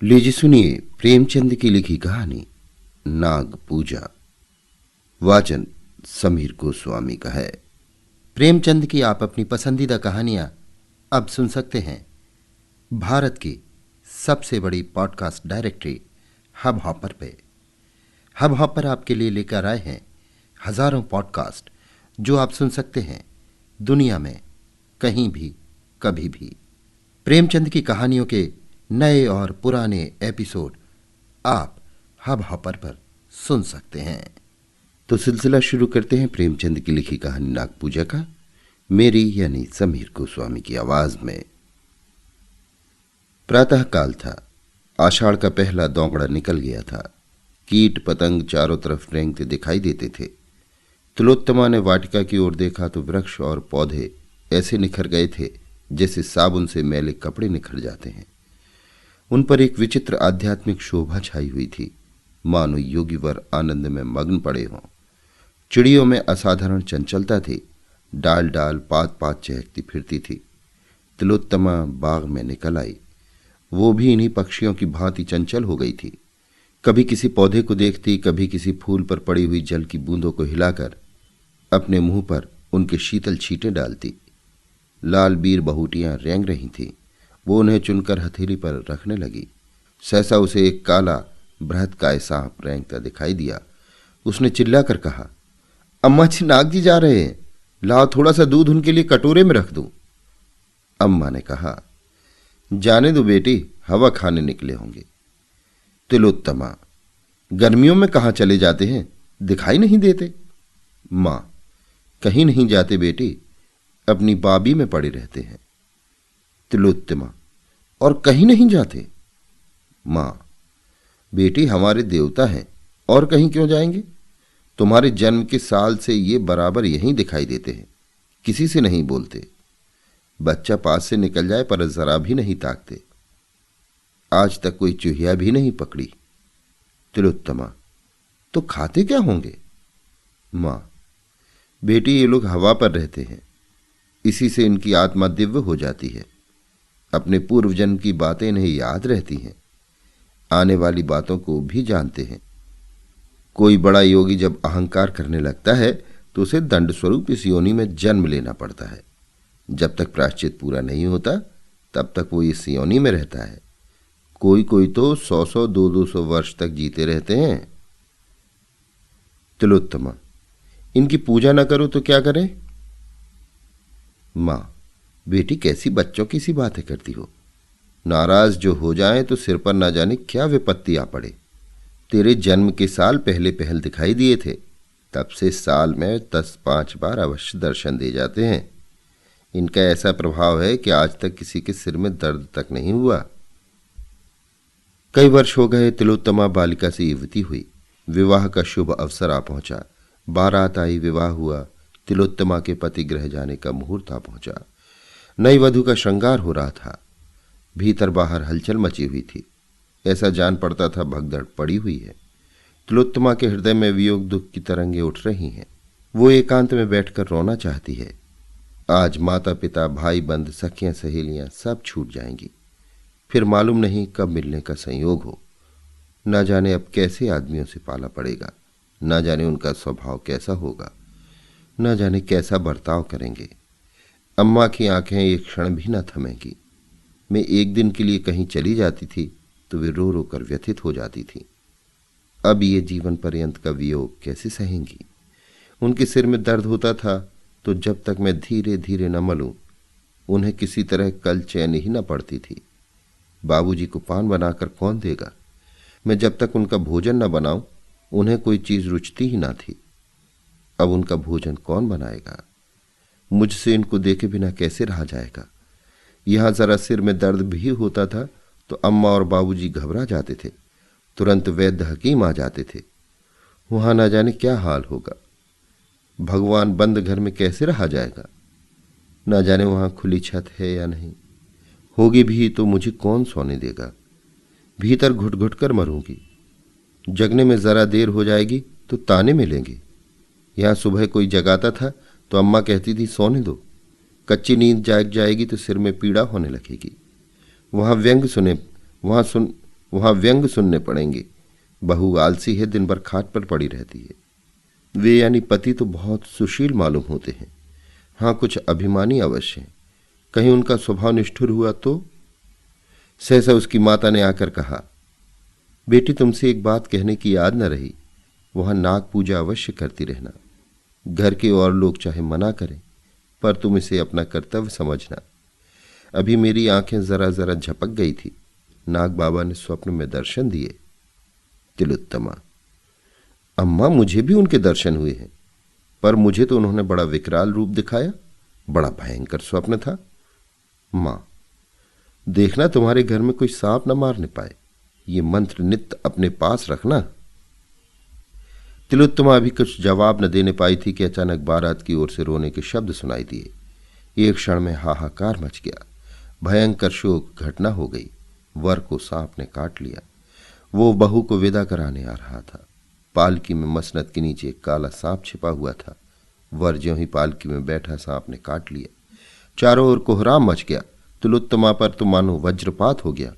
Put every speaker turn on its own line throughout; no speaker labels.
लीजिए सुनिए प्रेमचंद की लिखी कहानी नाग पूजा। वाचन समीर गोस्वामी का है। प्रेमचंद की आप अपनी पसंदीदा कहानियां अब सुन सकते हैं भारत की सबसे बड़ी पॉडकास्ट डायरेक्टरी हब हॉपर पे। हब हॉपर आपके लिए लेकर आए हैं हजारों पॉडकास्ट जो आप सुन सकते हैं दुनिया में कहीं भी कभी भी। प्रेमचंद की कहानियों के नए और पुराने एपिसोड आप हब हॉपर पर सुन सकते हैं। तो सिलसिला शुरू करते हैं प्रेमचंद की लिखी कहानी नाग पूजा का, मेरी यानी समीर गोस्वामी की आवाज में। प्रातः काल था। आषाढ़ का पहला दौगड़ा निकल गया था। कीट पतंग चारों तरफ रेंगते दिखाई देते थे। तिलोत्तमा ने वाटिका की ओर देखा तो वृक्ष और पौधे ऐसे निखर गए थे जैसे साबुन से मैले कपड़े निखर जाते हैं। उन पर एक विचित्र आध्यात्मिक शोभा छाई हुई थी, मानो योगीवर आनंद में मग्न पड़े हों। चिड़ियों में असाधारण चंचलता थी, डाल डाल पात पात चहकती फिरती थी। तिलोत्तमा बाग में निकल आई। वो भी इन्हीं पक्षियों की भांति चंचल हो गई थी। कभी किसी पौधे को देखती, कभी किसी फूल पर पड़ी हुई जल की बूंदों को हिलाकर अपने मुंह पर उनके शीतल छींटे डालती। लाल बीर बहुटियां रेंग रही थीं। वो उन्हें चुनकर हथेली पर रखने लगी। सहसा उसे एक काला बृहत्काय सांप रेंगता दिखाई दिया। उसने चिल्लाकर कहा, अम्मा जी, नाग जी जा रहे हैं, लाओ थोड़ा सा दूध उनके लिए कटोरे में रख दूं। अम्मा ने कहा, जाने दो बेटी, हवा खाने निकले होंगे। तिलोत्तमा, गर्मियों में कहाँ चले जाते हैं, दिखाई नहीं देते। मां, कहीं नहीं जाते बेटी, अपनी बाबी में पड़े रहते हैं। तिलोत्तमा, और कहीं नहीं जाते। मां, बेटी हमारे देवता हैं, और कहीं क्यों जाएंगे। तुम्हारे जन्म के साल से ये बराबर यहीं दिखाई देते हैं, किसी से नहीं बोलते। बच्चा पास से निकल जाए पर जरा भी नहीं ताकते। आज तक कोई चूहिया भी नहीं पकड़ी। तिलोत्तमा, तो खाते क्या होंगे। मां, बेटी ये लोग हवा पर रहते हैं, इसी से इनकी आत्मा दिव्य हो जाती है। अपने पूर्व जन्म की बातें इन्हें याद रहती हैं, आने वाली बातों को भी जानते हैं। कोई बड़ा योगी जब अहंकार करने लगता है तो उसे दंड स्वरूप इस योनि में जन्म लेना पड़ता है। जब तक प्रायश्चित पूरा नहीं होता तब तक वो इस योनि में रहता है। कोई कोई तो 100-100, 200-200 वर्ष तक जीते रहते हैं। तिलोत्तमा, इनकी पूजा न करो तो क्या करें। मां, बेटी कैसी बच्चों की सी बातें करती हो। नाराज जो हो जाए तो सिर पर ना जाने क्या विपत्ति आ पड़े। तेरे जन्म के साल पहले पहल दिखाई दिए थे, तब से साल में 10-5 बार अवश्य दर्शन दे जाते हैं। इनका ऐसा प्रभाव है कि आज तक किसी के सिर में दर्द तक नहीं हुआ। कई वर्ष हो गए। तिलोत्तमा बालिका से युवती हुई। विवाह का शुभ अवसर आ पहुंचा। बारात आई, विवाह हुआ। तिलोत्तमा के पति गृह जाने का मुहूर्त आ पहुंचा। नई वधू का श्रृंगार हो रहा था। भीतर बाहर हलचल मची हुई थी। ऐसा जान पड़ता था भगदड़ पड़ी हुई है। तिलोत्तमा के हृदय में वियोग दुख की तरंगें उठ रही हैं। वो एकांत में बैठकर रोना चाहती है। आज माता पिता, भाई बंद, सखियां सहेलियां सब छूट जाएंगी। फिर मालूम नहीं कब मिलने का संयोग हो। न जाने अब कैसे आदमियों से पाला पड़ेगा, न जाने उनका स्वभाव कैसा होगा, न जाने कैसा बर्ताव करेंगे। अम्मा की आंखें एक क्षण भी न थमेंगी। मैं एक दिन के लिए कहीं चली जाती थी तो वे रो रो कर व्यथित हो जाती थी। अब ये जीवन पर्यंत का वियोग कैसे सहेंगी। उनके सिर में दर्द होता था तो जब तक मैं धीरे धीरे न मलूं उन्हें किसी तरह कल चैन ही न पड़ती थी। बाबूजी को पान बनाकर कौन देगा। मैं जब तक उनका भोजन न बनाऊं उन्हें कोई चीज रुचती ही ना थी। अब उनका भोजन कौन बनाएगा। मुझसे इनको देखे बिना कैसे रहा जाएगा। यहां जरा सिर में दर्द भी होता था तो अम्मा और बाबूजी घबरा जाते थे। तुरंत वैद्य हकीम आ जाते थे। वहां ना जाने क्या हाल होगा। भगवान, बंद घर में कैसे रहा जाएगा। ना जाने वहां खुली छत है या नहीं। होगी भी तो मुझे कौन सोने देगा। भीतर घुट घुट कर मरूंगी। जगने में जरा देर हो जाएगी तो ताने मिलेंगे। यहां सुबह कोई जगाता था तो अम्मा कहती थी, सोने दो। कच्ची नींद जाग जाएगी तो सिर में पीड़ा होने लगेगी। वहां व्यंग सुने वहां व्यंग सुनने पड़ेंगे। बहू आलसी है, दिन भर खाट पर पड़ी रहती है। वे यानी पति तो बहुत सुशील मालूम होते हैं। हाँ, कुछ अभिमानी अवश्य हैं। कहीं उनका स्वभाव निष्ठुर हुआ तो? सहसा उसकी माता ने आकर कहा, बेटी तुमसे एक बात कहने की याद न रही। वहां नाग पूजा अवश्य करती रहना। घर के और लोग चाहे मना करें, पर तुम इसे अपना कर्तव्य समझना। अभी मेरी आंखें जरा जरा झपक गई थी। नाग बाबा ने स्वप्न में दर्शन दिए। तिलोत्तमा, अम्मा मुझे भी उनके दर्शन हुए हैं, पर मुझे तो उन्होंने बड़ा विकराल रूप दिखाया। बड़ा भयंकर स्वप्न था। मां, देखना तुम्हारे घर में कोई सांप न मारने पाए। ये मंत्र नित्य अपने पास रखना। तिलोत्तमा अभी कुछ जवाब न देने पाई थी कि अचानक बारात की ओर से रोने के शब्द सुनाई दिए। एक क्षण में हाहाकार मच गया। भयंकर शोक घटना हो गई। वर को सांप ने काट लिया। वो बहू को विदा कराने आ रहा था। पालकी में मसनद के नीचे एक काला सांप छिपा हुआ था। वर ज्यों ही पालकी में बैठा सांप ने काट लिया। चारों ओर कोहराम मच गया। तिलोत्तमा पर तो मानो वज्रपात हो गया।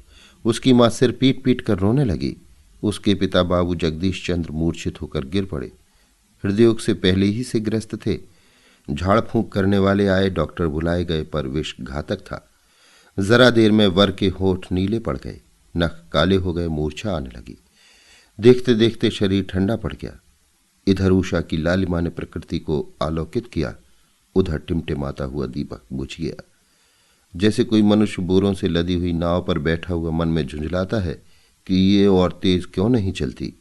उसकी मां सिर पीट पीट कर रोने लगी। उसके पिता बाबू जगदीश चंद्र मूर्छित होकर गिर पड़े। हृदयोग से पहले ही से ग्रस्त थे। झाड़ फूंक करने वाले आए, डॉक्टर बुलाए गए, पर विष घातक था। जरा देर में वर के होठ नीले पड़ गए, नख काले हो गए, मूर्छा आने लगी। देखते देखते शरीर ठंडा पड़ गया। इधर उषा की लालिमा ने प्रकृति को आलोकित किया, उधर टिमटिमाता हुआ दीपक बुझ गया। जैसे कोई मनुष्य बोरों से लदी हुई नाव पर बैठा हुआ मन में झुंझलाता है कि ये और तेज क्यों नहीं चलती,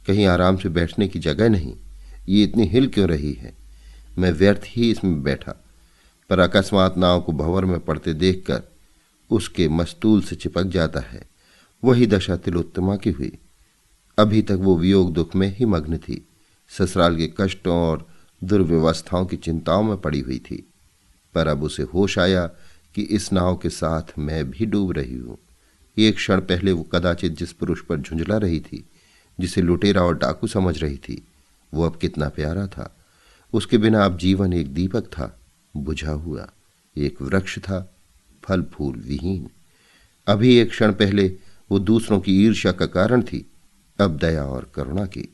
कहीं आराम से बैठने की जगह नहीं, ये इतनी हिल क्यों रही है, मैं व्यर्थ ही इसमें बैठा। पर अकस्मात नाव को भंवर में पड़ते देखकर उसके मस्तूल से चिपक जाता है। वही दशा तिलोत्तमा की हुई। अभी तक वो वियोग दुख में ही मग्न थी। ससुराल के कष्टों और दुर्व्यवस्थाओं की चिंताओं में पड़ी हुई थी। पर अब उसे होश आया कि इस नाव के साथ मैं भी डूब रही हूं। एक क्षण पहले वो कदाचित जिस पुरुष पर झुंझला रही थी, जिसे लुटेरा और डाकू समझ रही थी, वो अब कितना प्यारा था। उसके बिना अब जीवन एक दीपक था, बुझा हुआ, एक वृक्ष था, फल फूल विहीन। अभी एक क्षण पहले वो दूसरों की ईर्ष्या का कारण थी, अब दया और करुणा की।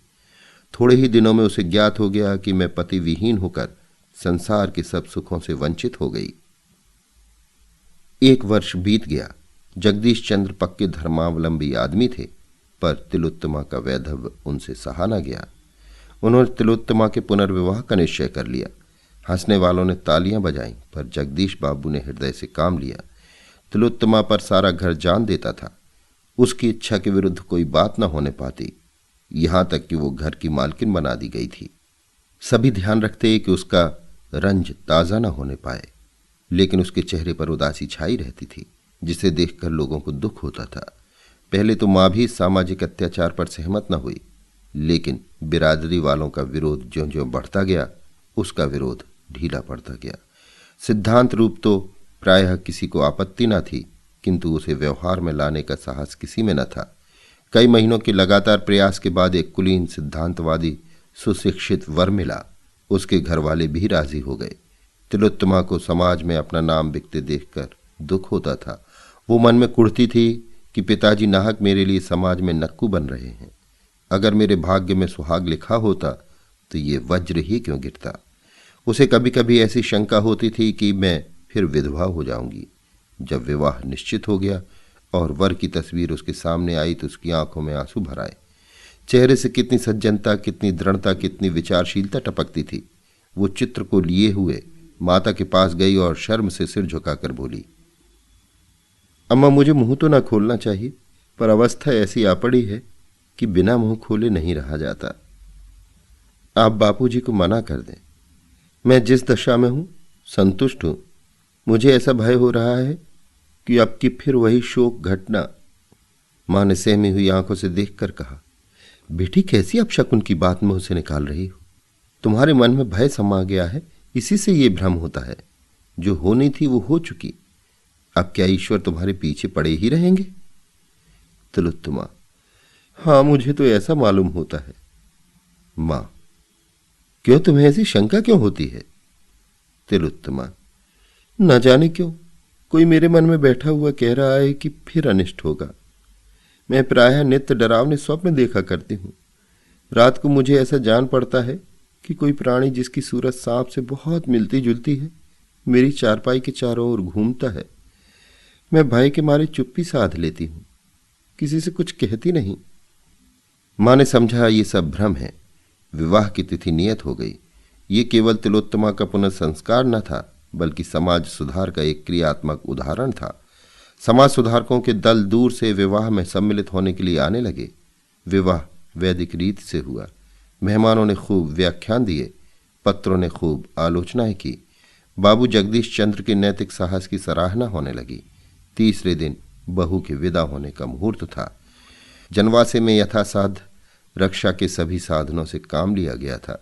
थोड़े ही दिनों में उसे ज्ञात हो गया कि मैं पति विहीन होकर संसार के सब सुखों से वंचित हो गई। 1 वर्ष बीत गया। जगदीश चंद्र पक्के धर्मावलंबी आदमी थे, पर तिलोत्तमा का वैधव्य उनसे सहा न गया। उन्होंने तिलोत्तमा के पुनर्विवाह का निश्चय कर लिया। हंसने वालों ने तालियां बजाईं, पर जगदीश बाबू ने हृदय से काम लिया। तिलोत्तमा पर सारा घर जान देता था। उसकी इच्छा के विरुद्ध कोई बात न होने पाती, यहां तक कि वो घर की मालकिन बना दी गई थी। सभी ध्यान रखते कि उसका रंज ताजा न होने पाए, लेकिन उसके चेहरे पर उदासी छाई रहती थी, जिसे देखकर लोगों को दुख होता था। पहले तो मां भी सामाजिक अत्याचार पर सहमत न हुई, लेकिन बिरादरी वालों का विरोध ज्यों ज्यों बढ़ता गया, उसका विरोध ढीला पड़ता गया। सिद्धांत रूप तो प्रायः किसी को आपत्ति न थी, किंतु उसे व्यवहार में लाने का साहस किसी में न था। कई महीनों के लगातार प्रयास के बाद एक कुलीन सिद्धांतवादी सुशिक्षित वर मिला। उसके घर वाले भी राजी हो गए। तिलोत्तमा को समाज में अपना नाम बिकते देखकर दुख होता था। वो मन में कुढ़ती थी कि पिताजी नाहक मेरे लिए समाज में नक्कू बन रहे हैं। अगर मेरे भाग्य में सुहाग लिखा होता तो ये वज्र ही क्यों गिरता। उसे कभी कभी ऐसी शंका होती थी कि मैं फिर विधवा हो जाऊंगी। जब विवाह निश्चित हो गया और वर की तस्वीर उसके सामने आई तो उसकी आंखों में आंसू भर आए। चेहरे से कितनी सज्जनता, कितनी दृढ़ता, कितनी विचारशीलता टपकती थी। वो चित्र को लिए हुए माता के पास गई और शर्म से सिर झुकाकर बोली, अम्मा मुझे मुंह तो ना खोलना चाहिए, पर अवस्था ऐसी आ पड़ी है कि बिना मुंह खोले नहीं रहा जाता। आप बापूजी को मना कर दें। मैं जिस दशा में हूं संतुष्ट हूं। मुझे ऐसा भय हो रहा है कि अब की फिर वही शोक घटना। मां ने सहमी हुई आंखों से देखकर कहा, बेटी कैसी अपशकुन की बात मुंह से निकाल रही हो। तुम्हारे मन में भय समा गया है, इसी से ये भ्रम होता है। जो होनी थी वो हो चुकी। अब क्या ईश्वर तुम्हारे पीछे पड़े ही रहेंगे। तिलोत्तमा, हाँ मुझे तो ऐसा मालूम होता है। मां, क्यों तुम्हें ऐसी शंका क्यों होती है। तिलोत्तमा, न जाने क्यों, कोई मेरे मन में बैठा हुआ कह रहा है कि फिर अनिष्ट होगा। मैं प्रायः नित्य डरावने स्वप्न देखा करती हूँ। रात को मुझे ऐसा जान पड़ता है कि कोई प्राणी जिसकी सूरत सांप से बहुत मिलती जुलती है मेरी चारपाई के चारों ओर घूमता है। मैं भय के मारे चुप्पी साध लेती हूँ, किसी से कुछ कहती नहीं। माँ ने समझा ये सब भ्रम है। विवाह की तिथि नियत हो गई। ये केवल तिलोत्तमा का पुनर्संस्कार न था, बल्कि समाज सुधार का एक क्रियात्मक उदाहरण था। समाज सुधारकों के दल दूर से विवाह में सम्मिलित होने के लिए आने लगे। विवाह वैदिक रीति से हुआ। मेहमानों ने खूब व्याख्यान दिए, पत्रों ने खूब आलोचनाएं की। बाबू जगदीश चंद्र के नैतिक साहस की सराहना होने लगी। तीसरे दिन बहू के विदा होने का मुहूर्त था। जनवासे में यथासाध्य रक्षा के सभी साधनों से काम लिया गया था।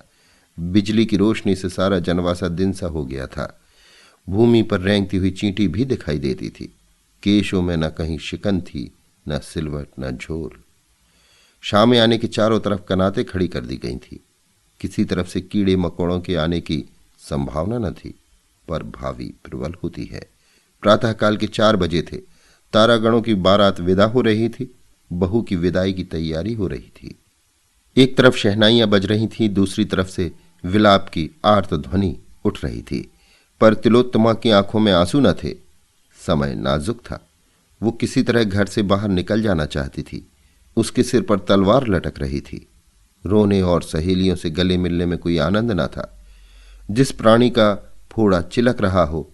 बिजली की रोशनी से सारा जनवासा दिन सा हो गया था। भूमि पर रेंगती हुई चींटी भी दिखाई देती थी। केशों में न कहीं शिकन थी, न सिलवट, न झोल। शाम आने के चारों तरफ कनातें खड़ी कर दी गई थी। किसी तरफ से कीड़े मकोड़ों के आने की संभावना न थी, पर भावी प्रबल होती है। प्रातःकाल के 4 बजे थे। तारागणों की बारात विदा हो रही थी। बहू की विदाई की तैयारी हो रही थी। एक तरफ शहनाइयां बज रही थीं, दूसरी तरफ से विलाप की आर्त ध्वनि उठ रही थी। पर तिलोत्तमा की आंखों में आंसू न थे। समय नाजुक था। वो किसी तरह घर से बाहर निकल जाना चाहती थी। उसके सिर पर तलवार लटक रही थी। रोने और सहेलियों से गले मिलने में कोई आनंद न था। जिस प्राणी का फोड़ा चिलक रहा हो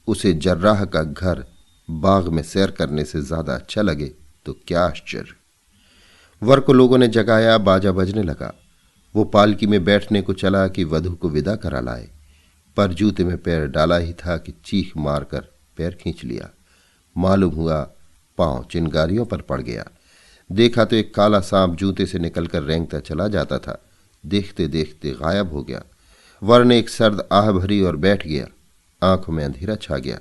उसे जर्राह का घर बाग में सैर करने से ज्यादा अच्छा लगे तो क्या आश्चर्य। वर को लोगों ने जगाया, बाजा बजने लगा। वो पालकी में बैठने को चला कि वधू को विदा करा लाए, पर जूते में पैर डाला ही था कि चीख मारकर पैर खींच लिया। मालूम हुआ पांव चिंगारियों पर पड़ गया। देखा तो एक काला सांप जूते से निकलकर रेंगता चला जाता था। देखते देखते गायब हो गया। वर ने एक सर्द आह भरी और बैठ गया। आंखों में अंधेरा छा गया।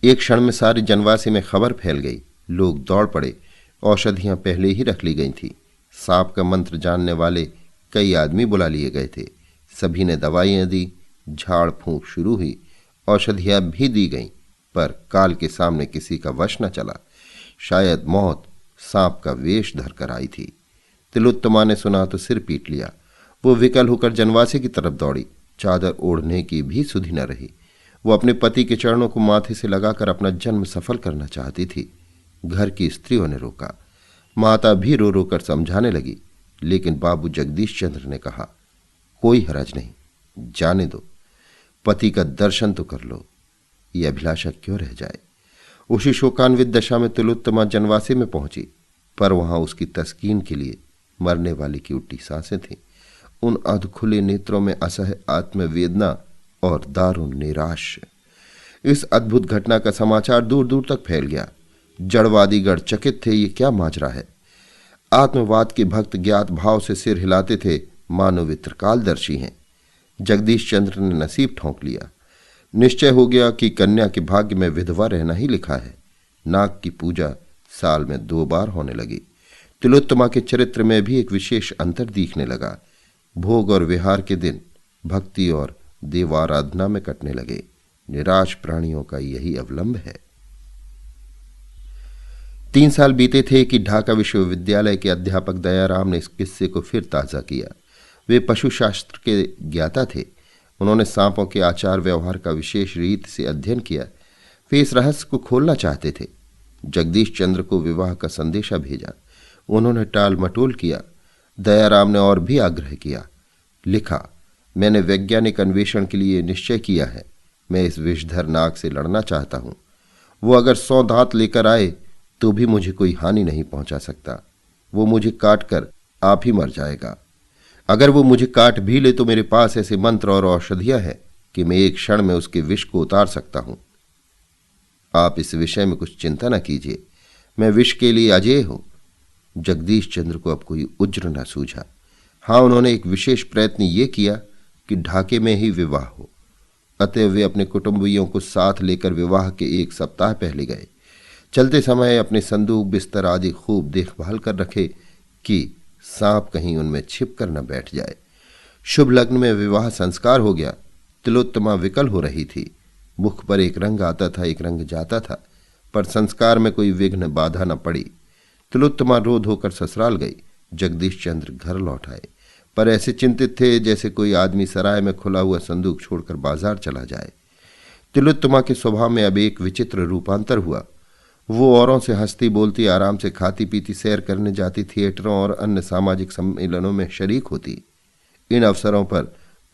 एक क्षण में सारी जनवासी में खबर फैल गई। लोग दौड़ पड़े। औषधियां पहले ही रख ली गई थी। सांप का मंत्र जानने वाले कई आदमी बुला लिए गए थे। सभी ने दवाइयां दी। झाड़ फूंक शुरू हुई। औषधियां भी दी गईं, पर काल के सामने किसी का वश न चला। शायद मौत सांप का वेश धरकर आई थी। तिलोत्तमा ने सुना तो सिर पीट लिया। वो विकल होकर जनवासे की तरफ दौड़ी। चादर ओढ़ने की भी सुधि न रही। वो अपने पति के चरणों को माथे से लगाकर अपना जन्म सफल करना चाहती थी। घर की स्त्रियों ने रोका। माता भी रो रो कर समझाने लगी, लेकिन बाबू जगदीश चंद्र ने कहा, कोई हरज नहीं, जाने दो। पति का दर्शन तो कर लो, ये अभिलाषा क्यों रह जाए। उसी शोकान्वित दशा में तिलोत्तमा जनवासे में पहुंची, पर वहां उसकी तस्कीन के लिए मरने वाले की उल्टी सांसें थीं। उन अधखुले नेत्रों में असह्य आत्मवेदना और दारुण निराश। इस अद्भुत घटना का समाचार दूर दूर तक फैल गया। जड़वादीगढ़ चकित थे, ये क्या माजरा है। आत्मवाद के भक्त ज्ञात भाव से सिर हिलाते थे, मानो वे त्रिकालदर्शी हैं। जगदीश चंद्र ने नसीब ठोंक लिया। निश्चय हो गया कि कन्या के भाग्य में विधवा रहना ही लिखा है। नाग की पूजा साल में 2 बार होने लगी। तिलोत्तमा के चरित्र में भी एक विशेष अंतर दिखने लगा। भोग और विहार के दिन भक्ति और देवाराधना में कटने लगे। निराश प्राणियों का यही अवलंब है। 3 साल बीते थे कि ढाका विश्वविद्यालय के अध्यापक दयाराम ने इस किस्से को फिर ताज़ा किया। वे पशुशास्त्र के ज्ञाता थे। उन्होंने सांपों के आचार व्यवहार का विशेष रीति से अध्ययन किया। वे इस रहस्य को खोलना चाहते थे। जगदीश चंद्र को विवाह का संदेशा भेजा। उन्होंने टाल मटोल किया। दयाराम ने और भी आग्रह किया। लिखा, मैंने वैज्ञानिक अन्वेषण के लिए निश्चय किया है। मैं इस विषधर नाग से लड़ना चाहता हूं। वो अगर 100 दांत लेकर आए तो भी मुझे कोई हानि नहीं पहुंचा सकता। वो मुझे काट कर आप ही मर जाएगा। अगर वो मुझे काट भी ले तो मेरे पास ऐसे मंत्र और औषधियां हैं कि मैं एक क्षण में उसके विष को उतार सकता हूं। आप इस विषय में कुछ चिंता न कीजिए। मैं विष के लिए अजेय हूं। जगदीश चंद्र को अब कोई उज्र न सूझा। हाँ, उन्होंने एक विशेष प्रयत्न ये किया कि ढाके में ही विवाह हो। अतः वे अपने कुटुंबियों को साथ लेकर विवाह के 1 सप्ताह पहले गए। चलते समय अपने संदूक बिस्तर आदि खूब देखभाल कर रखे कि सांप कहीं उनमें छिप कर न बैठ जाए। शुभ लग्न में विवाह संस्कार हो गया। तिलोत्तमा विकल हो रही थी। मुख पर एक रंग आता था, एक रंग जाता था, पर संस्कार में कोई विघ्न बाधा न पड़ी। तिलोत्तमा रो धोकर ससुराल गई। जगदीश चंद्र घर लौट आए, पर ऐसे चिंतित थे जैसे कोई आदमी सराय में खुला हुआ संदूक छोड़कर बाजार चला जाए। तिलोत्तमा के स्वभाव में अब एक विचित्र रूपांतर हुआ। वो औरों से हंसती बोलती, आराम से खाती पीती, सैर करने जाती, थिएटरों और अन्य सामाजिक सम्मेलनों में शरीक होती। इन अवसरों पर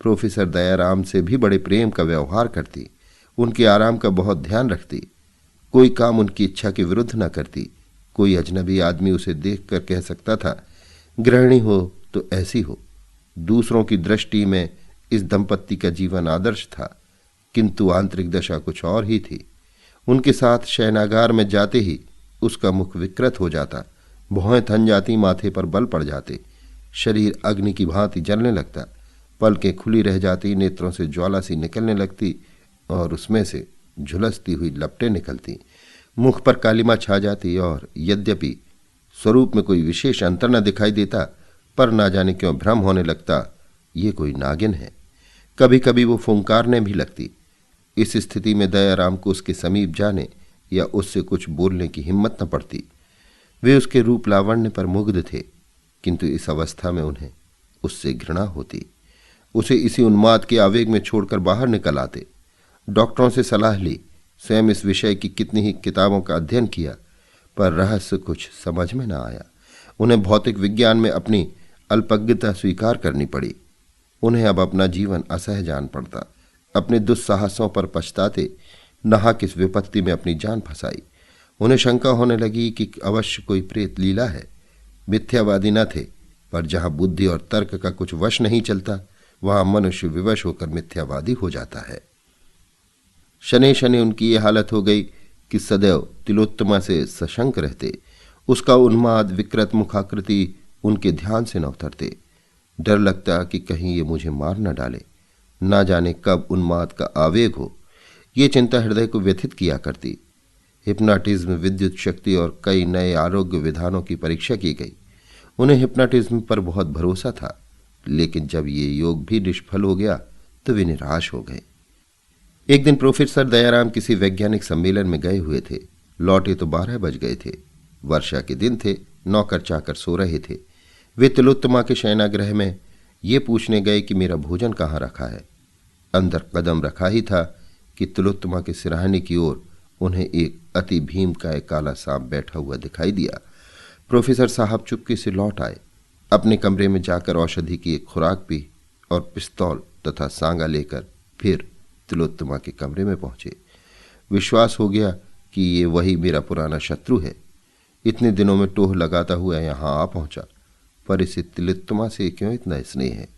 प्रोफेसर दयाराम से भी बड़े प्रेम का व्यवहार करती, उनके आराम का बहुत ध्यान रखती, कोई काम उनकी इच्छा के विरुद्ध न करती। कोई अजनबी आदमी उसे देखकर कह सकता था, गृहिणी हो तो ऐसी हो। दूसरों की दृष्टि में इस दंपत्ति का जीवन आदर्श था, किंतु आंतरिक दशा कुछ और ही थी। उनके साथ शयनागार में जाते ही उसका मुख विकृत हो जाता, भौहें थन जाती, माथे पर बल पड़ जाते, शरीर अग्नि की भांति जलने लगता, पलकें खुली रह जाती, नेत्रों से ज्वाला सी निकलने लगती और उसमें से झुलसती हुई लपटें निकलती, मुख पर कालिमा छा जाती और यद्यपि स्वरूप में कोई विशेष अंतर न दिखाई देता, पर ना जाने क्यों भ्रम होने लगता ये कोई नागिन है। कभी कभी वो फुंकारने भी लगती। इस स्थिति में दयाराम को उसके समीप जाने या उससे कुछ बोलने की हिम्मत न पड़ती। वे उसके रूप लावण्य पर मुग्ध थे, किंतु इस अवस्था में उन्हें उससे घृणा होती। उसे इसी उन्माद के आवेग में छोड़कर बाहर निकल आते। डॉक्टरों से सलाह ली, स्वयं इस विषय की कितनी ही किताबों का अध्ययन किया, पर रहस्य कुछ समझ में न आया। उन्हें भौतिक विज्ञान में अपनी अल्पज्ञता स्वीकार करनी पड़ी। उन्हें अब अपना जीवन असह जान पड़ता। अपने दुस्साहसों पर पछताते, नहा किस विपत्ति में अपनी जान फंसाई। उन्हें शंका होने लगी कि अवश्य कोई प्रेत लीला है। मिथ्यावादी न थे, पर जहां बुद्धि और तर्क का कुछ वश नहीं चलता, वहां मनुष्य विवश होकर मिथ्यावादी हो जाता है। शनि शनि उनकी ये हालत हो गई कि सदैव तिलोत्तमा से सशंक रहते। उसका उन्माद, विकृत मुखाकृति उनके ध्यान से न उतरते। डर लगता कि कहीं ये मुझे मार न डाले, ना जाने कब उन्माद का आवेग हो। ये चिंता हृदय को व्यथित किया करती। हिप्नोटिज्म, विद्युत शक्ति और कई नए आरोग्य विधानों की परीक्षा की गई। उन्हें हिप्नोटिज्म पर बहुत भरोसा था, लेकिन जब ये योग भी निष्फल हो गया तो वे निराश हो गए। एक दिन प्रोफेसर दयाराम किसी वैज्ञानिक सम्मेलन में गए हुए थे। लौटे तो 12 बज गए थे। वर्षा के दिन थे, नौकर चाकर सो रहे थे। वे तिलोत्तमा के शयनागृह में ये पूछने गए कि मेरा भोजन कहाँ रखा है। अंदर कदम रखा ही था कि तिलोत्तमा के सिरहाने की ओर उन्हें एक अति भीम का एक काला सांप बैठा हुआ दिखाई दिया। प्रोफेसर साहब चुपके से लौट आए। अपने कमरे में जाकर औषधि की एक खुराक पी और पिस्तौल तथा सांगा लेकर फिर तिलोत्तमा के कमरे में पहुंचे। विश्वास हो गया कि ये वही मेरा पुराना शत्रु है। इतने दिनों में टोह लगाता हुआ यहाँ आ पहुंचा, पर इसे तिलोत्तमा से क्यों इतना स्नेह है?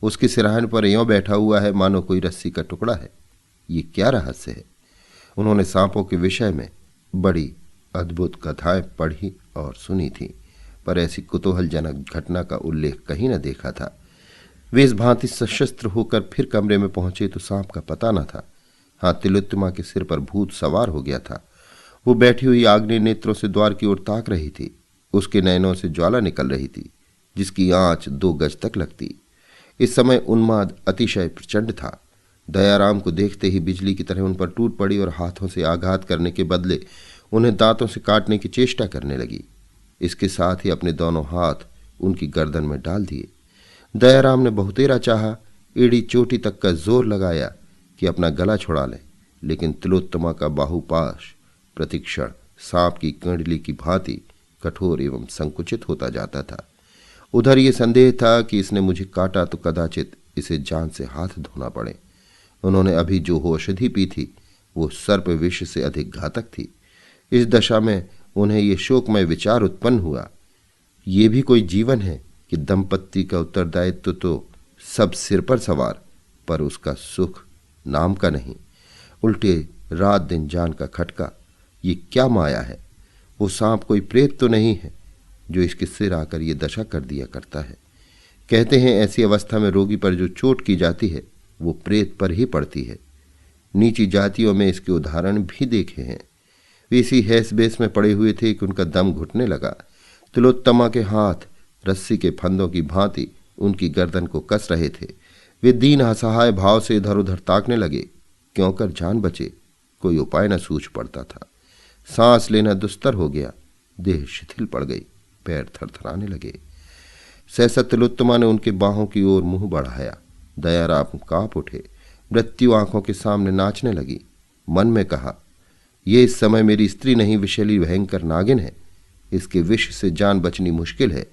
उसके सिरहाने पर यों बैठा हुआ है मानो कोई रस्सी का टुकड़ा है। ये क्या रहस्य है? उन्होंने सांपों के विषय में बड़ी अद्भुत कथाएं पढ़ी और सुनी थी, पर ऐसी कुतूहलजनक घटना का उल्लेख कहीं न देखा था। वे इस भांति सशस्त्र होकर फिर कमरे में पहुंचे तो सांप का पता न था। हाँ, तिलोत्तमा के सिर पर भूत सवार हो गया था। वो बैठी हुई आग्नेय नेत्रों से द्वार की ओर ताक रही थी। उसके नयनों से ज्वाला निकल रही थी, जिसकी आंच 2 गज तक लगती। इस समय उन्माद अतिशय प्रचंड था। दयाराम को देखते ही बिजली की तरह उन पर टूट पड़ी और हाथों से आघात करने के बदले उन्हें दांतों से काटने की चेष्टा करने लगी। इसके साथ ही अपने दोनों हाथ उनकी गर्दन में डाल दिए। दयाराम ने बहुतेरा चाहा, एड़ी चोटी तक का जोर लगाया कि अपना गला छुड़ा ले, लेकिन तिलोत्तमा का बाहुपाश प्रतिक्षण सांप की कंडली की भांति कठोर एवं संकुचित होता जाता था। उधर ये संदेह था कि इसने मुझे काटा तो कदाचित इसे जान से हाथ धोना पड़े। उन्होंने अभी जो औषधि पी थी वो सर्प विष से अधिक घातक थी। इस दशा में उन्हें ये शोकमय विचार उत्पन्न हुआ, ये भी कोई जीवन है कि दंपत्ति का उत्तरदायित्व तो सब सिर पर सवार, पर उसका सुख नाम का नहीं। उल्टे रात दिन जान का खटका। ये क्या माया है? वो सांप कोई प्रेत तो नहीं है जो इसके सिर आकर ये दशा कर दिया करता है। कहते हैं ऐसी अवस्था में रोगी पर जो चोट की जाती है वो प्रेत पर ही पड़ती है। नीची जातियों में इसके उदाहरण भी देखे हैं। वे इसी हैस बेस में पड़े हुए थे कि उनका दम घुटने लगा। तिलोत्तमा के हाथ रस्सी के फंदों की भांति उनकी गर्दन को कस रहे थे। वे दीन असहाय भाव से इधर उधर ताकने लगे। क्यों कर जान बचे, कोई उपाय न सूझ पड़ता था। सांस लेना दुस्तर हो गया। देह शिथिल पड़ गई, पैर थरथराने लगे। सहसा तिलोत्तमा ने उनके बाहों की ओर मुंह बढ़ाया। दयाराम कांप उठे। मृत्यु आंखों के सामने नाचने लगी। मन में कहा, ये इस समय मेरी स्त्री नहीं, विषैली भयंकर नागिन है। इसके विष से जान बचनी मुश्किल है।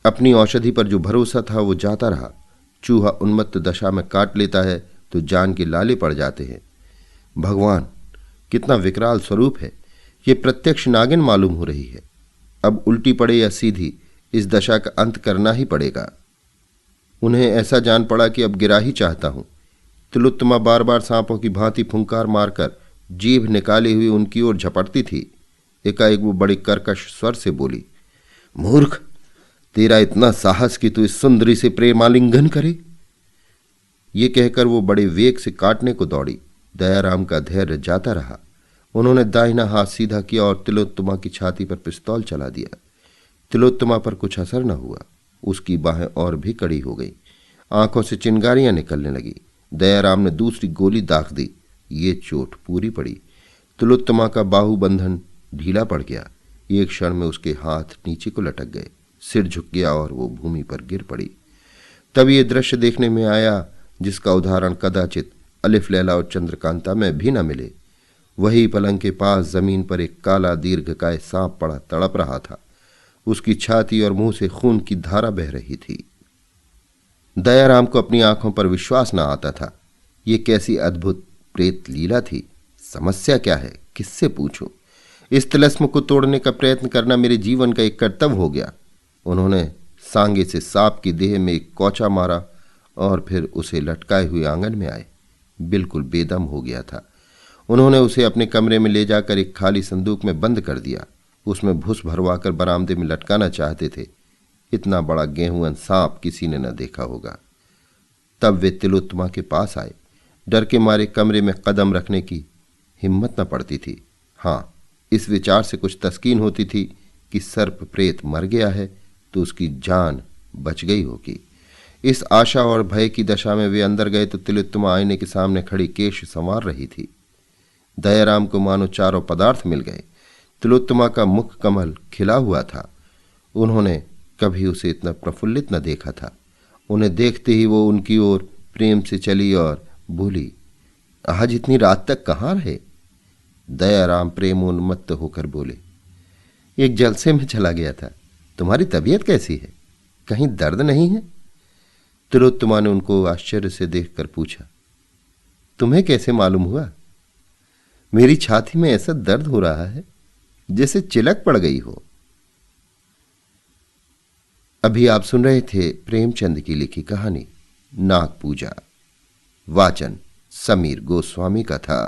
अपनी औषधि पर जो भरोसा था वो जाता रहा। चूहा उन्मत्त दशा में काट लेता है तो जान के लाले पड़ जाते हैं। भगवान, कितना विकराल स्वरूप है। ये प्रत्यक्ष नागिन मालूम हो रही है। अब उल्टी पड़े या सीधी, इस दशा का अंत करना ही पड़ेगा। उन्हें ऐसा जान पड़ा कि अब गिरा ही चाहता हूं। तिलोत्तमा बार बार सांपों की भांति फुंकार मारकर जीभ निकाले हुए उनकी ओर झपटती थी। एकाएक वो बड़े कर्कश स्वर से बोली, मूर्ख, तेरा इतना साहस कि तू इस सुंदरी से प्रेमालिंगन करे। ये कहकर वो बड़े वेग से काटने को दौड़ी। दयाराम का धैर्य जाता रहा। उन्होंने दाहिना हाथ सीधा किया और तिलोत्तमा की छाती पर पिस्तौल चला दिया। तिलोत्तमा पर कुछ असर न हुआ। उसकी बाहें और भी कड़ी हो गई। आंखों से चिंगारियां निकलने लगी। दयाराम ने दूसरी गोली दाग दी। ये चोट पूरी पड़ी। तिलोत्तमा का बाहुबंधन ढीला पड़ गया। एक क्षण में उसके हाथ नीचे को लटक गए, सिर झुक गया और वो भूमि पर गिर पड़ी। तब ये दृश्य देखने में आया जिसका उदाहरण कदाचित अलिफ लैला और चंद्रकांता में भी न मिले। वही पलंग के पास जमीन पर एक काला दीर्घकाय सांप पड़ा तड़प रहा था। उसकी छाती और मुंह से खून की धारा बह रही थी। दयाराम को अपनी आंखों पर विश्वास न आता था। ये कैसी अद्भुत प्रेत लीला थी। समस्या क्या है, किससे पूछूं? इस तिलस्म को तोड़ने का प्रयत्न करना मेरे जीवन का एक कर्तव्य हो गया। उन्होंने सांगे से सांप की देह में एक कौचा मारा और फिर उसे लटकाए हुए आंगन में आए। बिल्कुल बेदम हो गया था। उन्होंने उसे अपने कमरे में ले जाकर एक खाली संदूक में बंद कर दिया। उसमें भूस भरवाकर बरामदे में लटकाना चाहते थे। इतना बड़ा गेहूं सांप किसी ने न देखा होगा। तब वे तिलोत्तमा के पास आए। डर के मारे कमरे में कदम रखने की हिम्मत न पड़ती थी। हाँ, इस विचार से कुछ तस्कीन होती थी कि सर्प प्रेत मर गया है तो उसकी जान बच गई होगी। इस आशा और भय की दशा में वे अंदर गए तो तिलोत्तमा आईने के सामने खड़ी केश संवार रही थी। दयाराम को मानो चारों पदार्थ मिल गए। तिलोत्तमा का मुख कमल खिला हुआ था। उन्होंने कभी उसे इतना प्रफुल्लित न देखा था। उन्हें देखते ही वो उनकी ओर प्रेम से चली और बोली, आज इतनी रात तक कहाँ रहे? दयाराम प्रेमोन्मत्त होकर बोले, एक जलसे में चला गया था। तुम्हारी तबीयत कैसी है? कहीं दर्द नहीं है? तिलोत्तमा ने उनको आश्चर्य से देखकर पूछा, तुम्हें कैसे मालूम हुआ? मेरी छाती में ऐसा दर्द हो रहा है जैसे चिलक पड़ गई हो। अभी आप सुन रहे थे प्रेमचंद की लिखी कहानी नाग पूजा। वाचन समीर गोस्वामी का था।